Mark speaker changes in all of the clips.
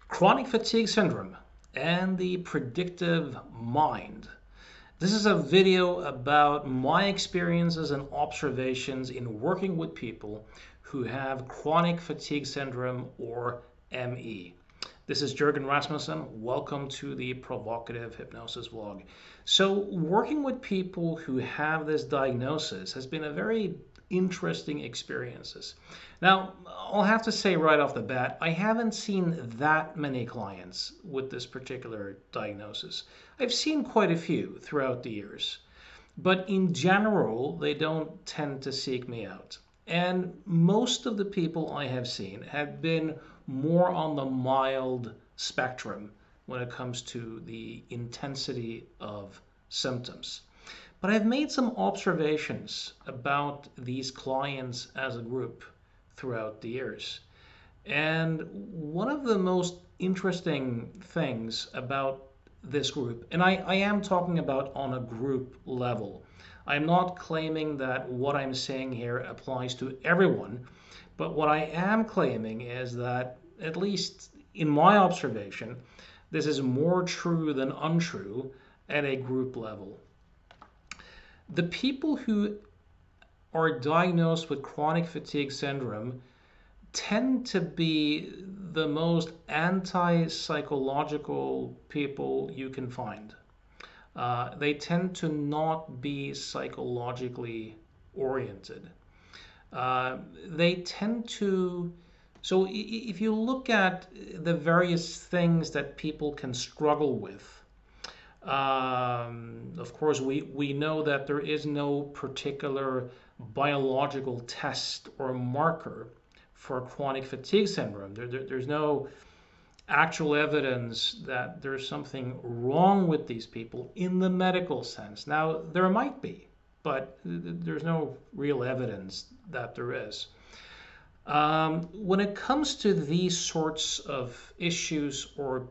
Speaker 1: Chronic fatigue syndrome and the predictive mind. This is a video about my experiences and observations in working with people who have chronic fatigue syndrome or ME. This is Jürgen Rasmussen. Welcome to the Provocative Hypnosis vlog. So, working with people who have this diagnosis has been a very interesting experiences. Now, I'll have to say right off the bat, I haven't seen that many clients with this particular diagnosis. I've seen quite a few throughout the years, but in general, they don't tend to seek me out. And most of the people I have seen have been more on the mild spectrum when it comes to the intensity of symptoms. But I've made some observations about these clients as a group throughout the years. And one of the most interesting things about this group, and I am talking about on a group level, I'm not claiming that what I'm saying here applies to everyone, but what I am claiming is that, at least in my observation, this is more true than untrue at a group level. The people who are diagnosed with chronic fatigue syndrome tend to be the most anti-psychological people you can find. They tend to not be psychologically oriented. They tend to, so if you look at the various things that people can struggle with, of course, we know that there is no particular biological test or marker for chronic fatigue syndrome. There's no actual evidence that there's something wrong with these people in the medical sense. Now, there might be, but there's no real evidence that there is. When it comes to these sorts of issues or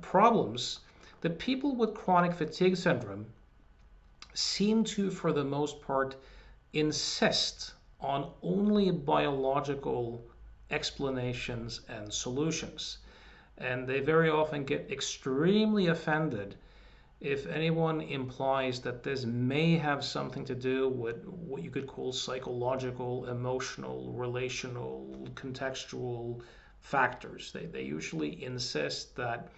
Speaker 1: problems, the people with chronic fatigue syndrome seem to, for the most part, insist on only biological explanations and solutions. And they very often get extremely offended if anyone implies that this may have something to do with what you could call psychological, emotional, relational, contextual factors. They usually insist that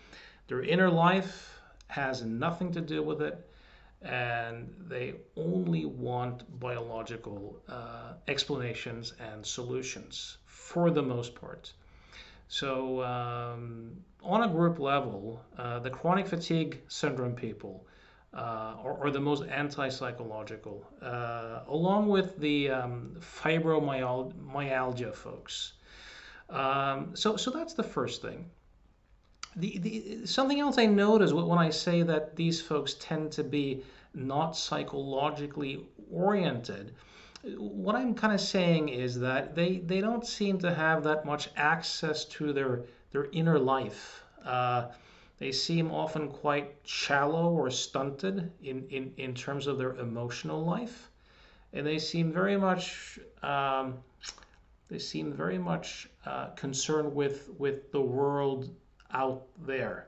Speaker 1: their inner life has nothing to do with it, and they only want biological explanations and solutions for the most part. So on a group level, the chronic fatigue syndrome people are the most anti-psychological, along with the fibromyalgia folks. So that's the first thing. Something else I notice when I say that these folks tend to be not psychologically oriented, what I'm kind of saying is that they don't seem to have that much access to their inner life. They seem often quite shallow or stunted in terms of their emotional life, and they seem very much concerned with the world out there.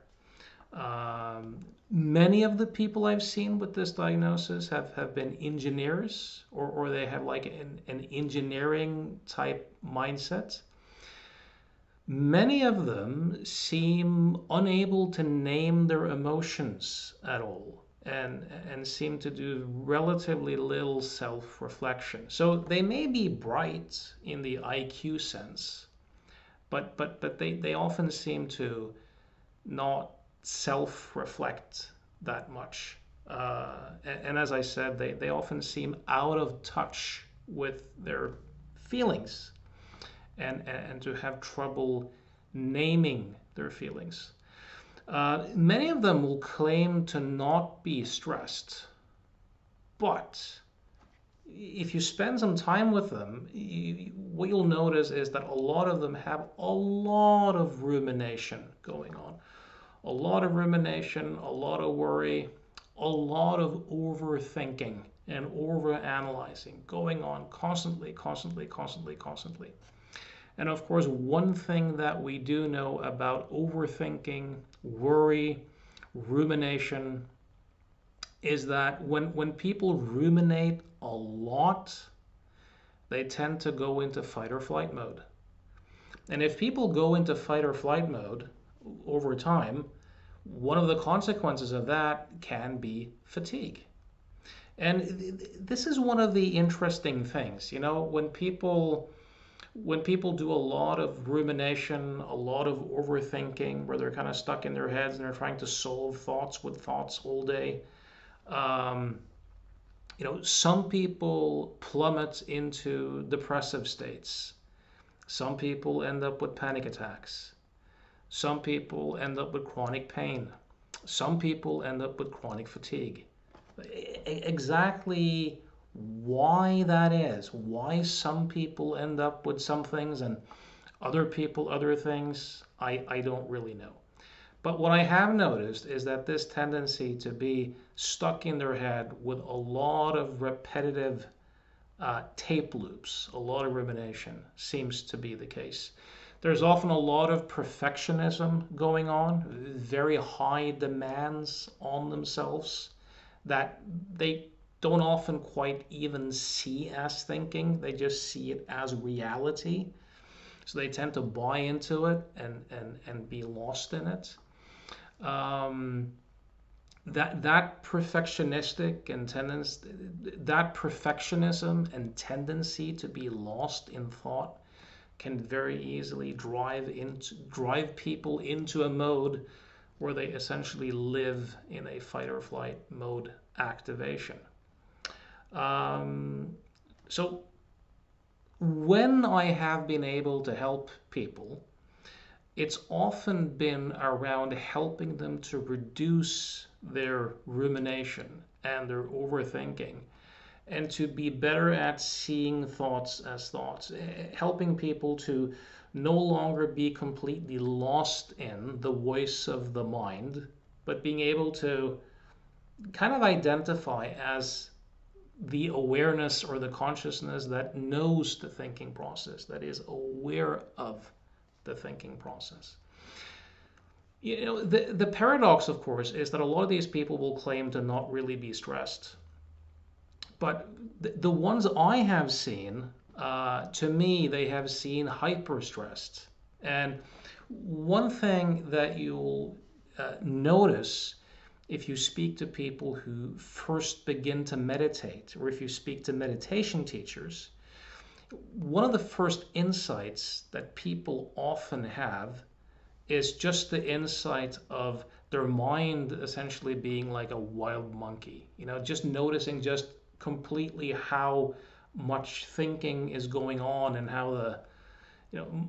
Speaker 1: Many of the people I've seen with this diagnosis have been engineers, or they have like an engineering type mindset. Many of them seem unable to name their emotions at all, and seem to do relatively little self-reflection. So they may be bright in the IQ sense, but they often seem to not self-reflect that much. And as I said, they often seem out of touch with their feelings, and to have trouble naming their feelings. Many of them will claim to not be stressed, but if you spend some time with them, what you'll notice is that a lot of them have a lot of rumination going on. A lot of rumination, a lot of worry, a lot of overthinking and overanalyzing going on constantly. And of course, one thing that we do know about overthinking, worry, rumination is that when people ruminate a lot, they tend to go into fight or flight mode. And if people go into fight or flight mode over time, one of the consequences of that can be fatigue. And this is one of the interesting things, when people do a lot of rumination, a lot of overthinking, where they're kind of stuck in their heads and they're trying to solve thoughts with thoughts all day. Um, some people plummet into depressive states. Some people end up with panic attacks. Some people end up with chronic pain. Some people end up with chronic fatigue. Exactly why that is, why some people end up with some things and other people other things, I don't really know. But what I have noticed is that this tendency to be stuck in their head with a lot of repetitive tape loops, a lot of rumination seems to be the case. There's often a lot of perfectionism going on, very high demands on themselves that they don't often quite even see as thinking. They just see it as reality. So they tend to buy into it and be lost in it. Um, that perfectionistic and tendency, that perfectionism and tendency to be lost in thought can very easily drive people into a mode where they essentially live in a fight or flight mode activation. So when I have been able to help people, it's often been around helping them to reduce their rumination and their overthinking and to be better at seeing thoughts as thoughts, helping people to no longer be completely lost in the voice of the mind, but being able to kind of identify as the awareness or the consciousness that knows the thinking process, that is aware of the thinking process. The paradox, of course, is that a lot of these people will claim to not really be stressed. But the ones I have seen, to me, they have seen hyper stressed. And one thing that you'll notice if you speak to people who first begin to meditate, or if you speak to meditation teachers, one of the first insights that people often have is just the insight of their mind essentially being like a wild monkey, just noticing just completely how much thinking is going on and how the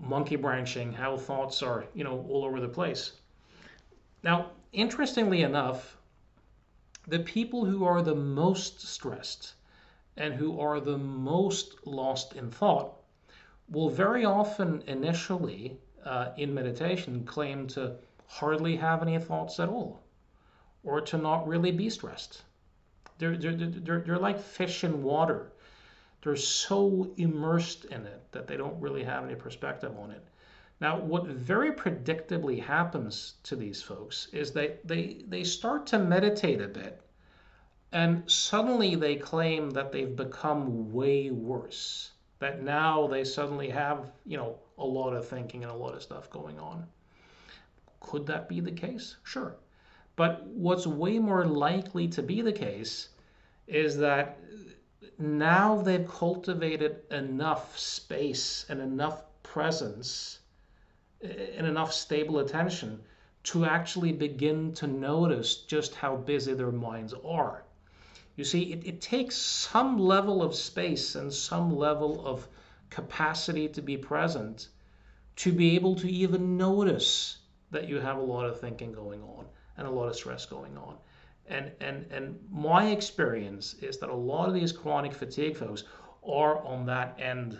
Speaker 1: monkey branching, how thoughts are all over the place. Now, interestingly enough, the people who are the most stressed and who are the most lost in thought will very often initially in meditation claim to hardly have any thoughts at all or to not really be stressed. They're like fish in water. They're so immersed in it that they don't really have any perspective on it. Now, what very predictably happens to these folks is that they start to meditate a bit, and suddenly they claim that they've become way worse. That now they suddenly have, a lot of thinking and a lot of stuff going on. Could that be the case? Sure. But what's way more likely to be the case is that now they've cultivated enough space and enough presence and enough stable attention to actually begin to notice just how busy their minds are. You see, it takes some level of space and some level of capacity to be present to be able to even notice that you have a lot of thinking going on and a lot of stress going on. And my experience is that a lot of these chronic fatigue folks are on that end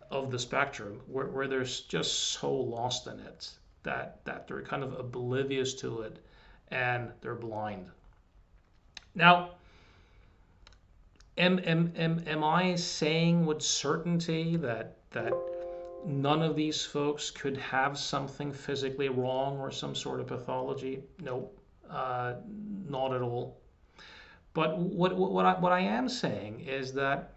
Speaker 1: of the spectrum where they're just so lost in it that they're kind of oblivious to it and they're blind. Now, am I saying with certainty that None of these folks could have something physically wrong or some sort of pathology. Nope, not at all. But what I am saying is that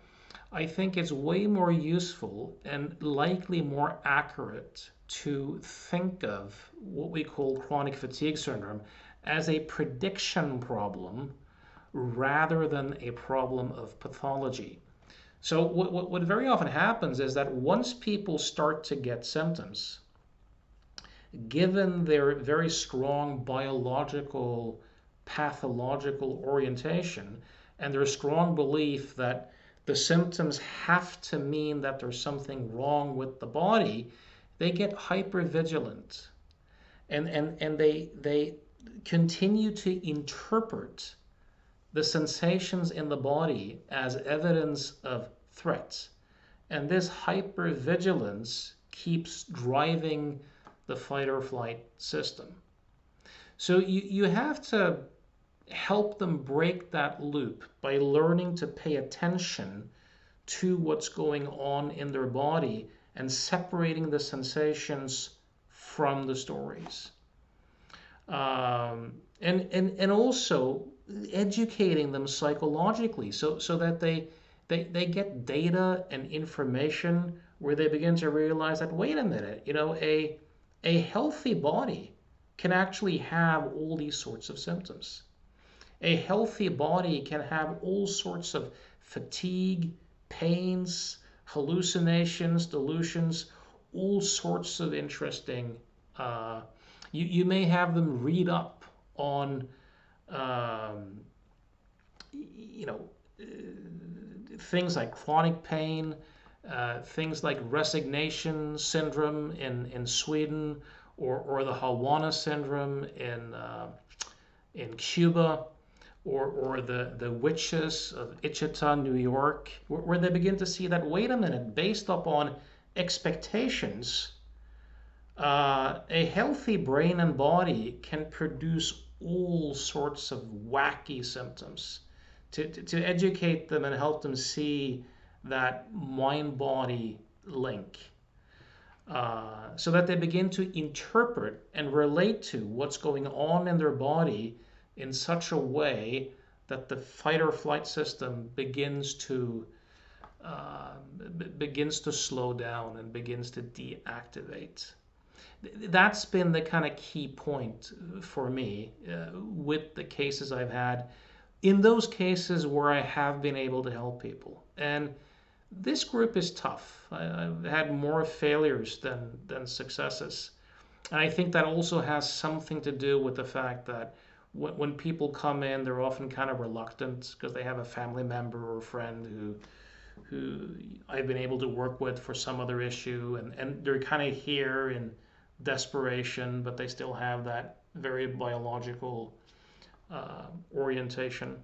Speaker 1: I think it's way more useful and likely more accurate to think of what we call chronic fatigue syndrome as a prediction problem rather than a problem of pathology. So what very often happens is that once people start to get symptoms, given their very strong biological, pathological orientation and their strong belief that the symptoms have to mean that there's something wrong with the body, they get hypervigilant and they continue to interpret the sensations in the body as evidence of threats. And this hypervigilance keeps driving the fight or flight system. So you have to help them break that loop by learning to pay attention to what's going on in their body and separating the sensations from the stories. And also educating them psychologically so that they get data and information where they begin to realize that, wait a minute, a healthy body can actually have all these sorts of symptoms. A healthy body can have all sorts of fatigue, pains, hallucinations, delusions, all sorts of interesting. You may have them read up on, you know, things like chronic pain, things like resignation syndrome in Sweden, or the Havana syndrome in Cuba, or the witches of Ichita, New York, where they begin to see that, wait a minute, based upon expectations, a healthy brain and body can produce all sorts of wacky symptoms. To educate them and help them see that mind-body link, so that they begin to interpret and relate to what's going on in their body in such a way that the fight or flight system begins to slow down and begins to deactivate. That's been the kind of key point for me with the cases I've had, in those cases where I have been able to help people. And this group is tough. I've had more failures than successes. And I think that also has something to do with the fact that when people come in, they're often kind of reluctant because they have a family member or a friend who I've been able to work with for some other issue, and they're kind of here in desperation, but they still have that very biological orientation.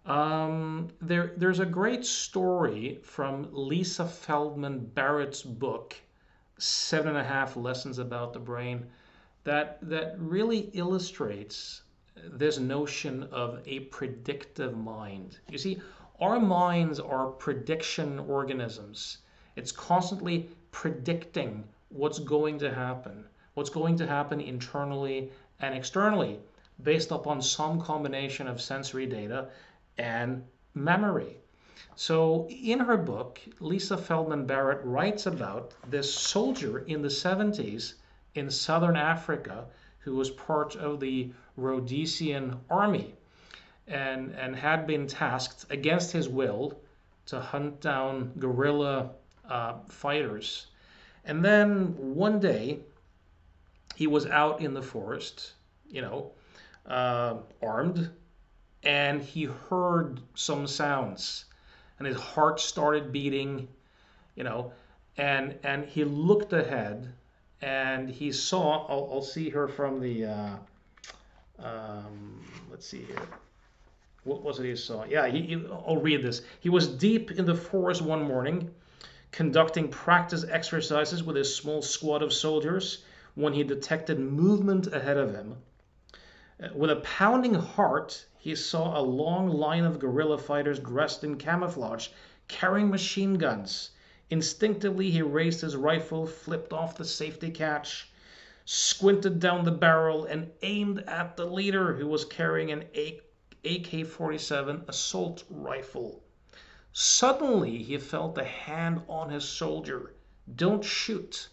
Speaker 1: There's a great story from Lisa Feldman Barrett's book, 7.5 Lessons About the Brain, that really illustrates this notion of a predictive mind. You see, our minds are prediction organisms. It's constantly predicting what's going to happen internally and externally, based upon some combination of sensory data and memory. So in her book, Lisa Feldman Barrett writes about this soldier in the 70s in southern Africa who was part of the Rhodesian army and had been tasked against his will to hunt down guerrilla fighters. And then one day he was out in the forest, armed, and he heard some sounds, and his heart started beating, and he looked ahead, and he saw. I'll see her from the. Let's see here. What was it he saw? Yeah, I'll read this. He was deep in the forest one morning, conducting practice exercises with his small squad of soldiers, when he detected movement ahead of him. With a pounding heart, he saw a long line of guerrilla fighters dressed in camouflage, carrying machine guns. Instinctively, he raised his rifle, flipped off the safety catch, squinted down the barrel, and aimed at the leader, who was carrying an AK-47 assault rifle. Suddenly, he felt a hand on his shoulder. "Don't shoot,"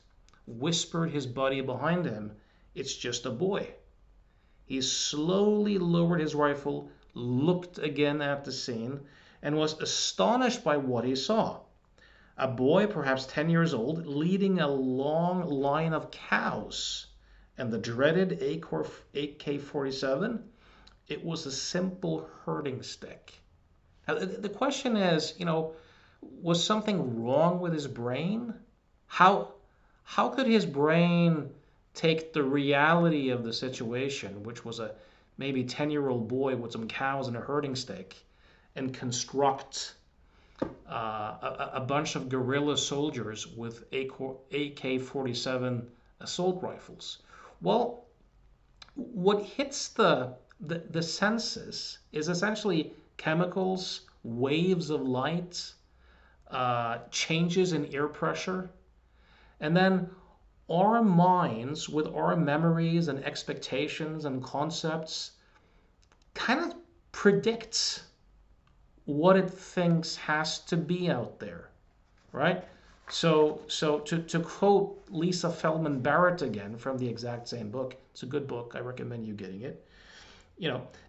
Speaker 1: whispered his buddy behind him. "It's just a boy." He slowly lowered his rifle, looked again at the scene, and was astonished by what he saw. A boy, perhaps 10 years old, leading a long line of cows. And the dreaded AK-47, it was a simple herding stick. Now, the question is, was something wrong with his brain? How could his brain take the reality of the situation, which was a maybe 10-year-old boy with some cows and a herding stick, and construct a bunch of guerrilla soldiers with AK-47 assault rifles? Well, what hits the senses is essentially chemicals, waves of light, changes in air pressure, and then our minds, with our memories and expectations and concepts, kind of predicts what it thinks has to be out there, right? So to quote Lisa Feldman Barrett again from the exact same book, it's a good book, I recommend you getting it.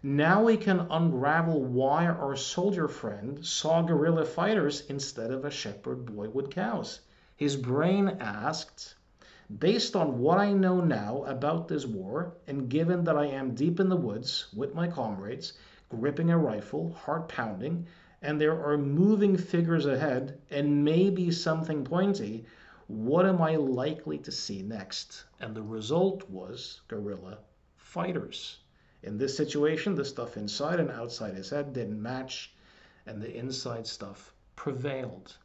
Speaker 1: Now we can unravel why our soldier friend saw guerrilla fighters instead of a shepherd boy with cows. His brain asked, "Based on what I know now about this war, and given that I am deep in the woods with my comrades, gripping a rifle, heart pounding, and there are moving figures ahead and maybe something pointy, what am I likely to see next?" And the result was guerrilla fighters. In this situation, the stuff inside and outside his head didn't match, and the inside stuff prevailed.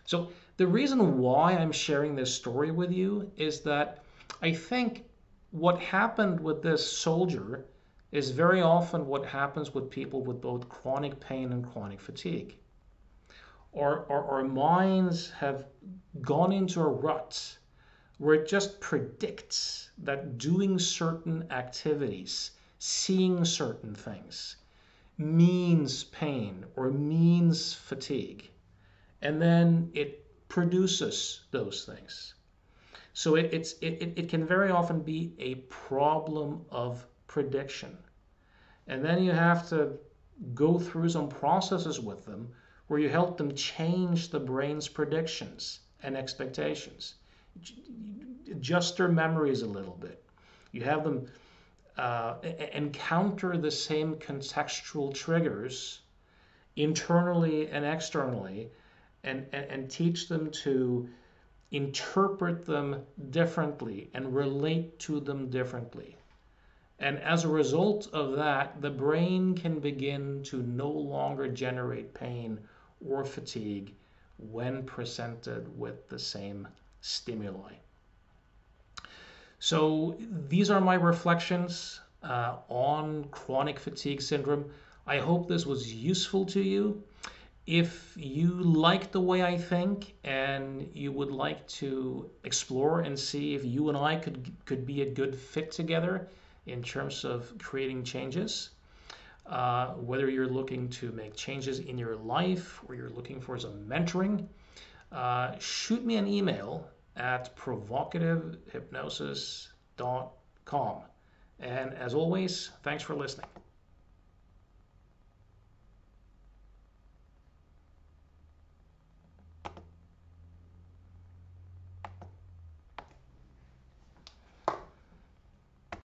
Speaker 1: So the reason why I'm sharing this story with you is that I think what happened with this soldier is very often what happens with people with both chronic pain and chronic fatigue. Our minds have gone into a rut where it just predicts that doing certain activities, seeing certain things, means pain or means fatigue. And then it produces those things. So it can very often be a problem of prediction. And then you have to go through some processes with them where you help them change the brain's predictions and expectations. Adjust their memories a little bit. You have them encounter the same contextual triggers internally and externally, and teach them to interpret them differently and relate to them differently. And as a result of that, the brain can begin to no longer generate pain or fatigue when presented with the same stimuli. So these are my reflections on chronic fatigue syndrome. I hope this was useful to you. If you like the way I think and you would like to explore and see if you and I could be a good fit together in terms of creating changes, whether you're looking to make changes in your life or you're looking for some mentoring, shoot me an email at provocative hypnosis.com. And as always, thanks for listening.